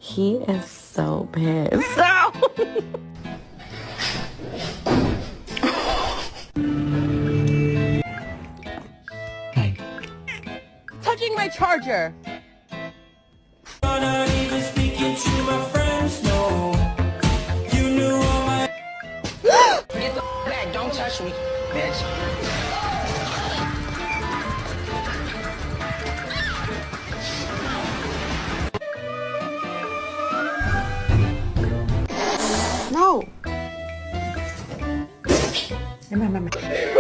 He is so pissed. No! Hey. Touching my charger. Not even speaking to my friends, no. You knew all my. Get the back, don't touch me, bitch. No. Em.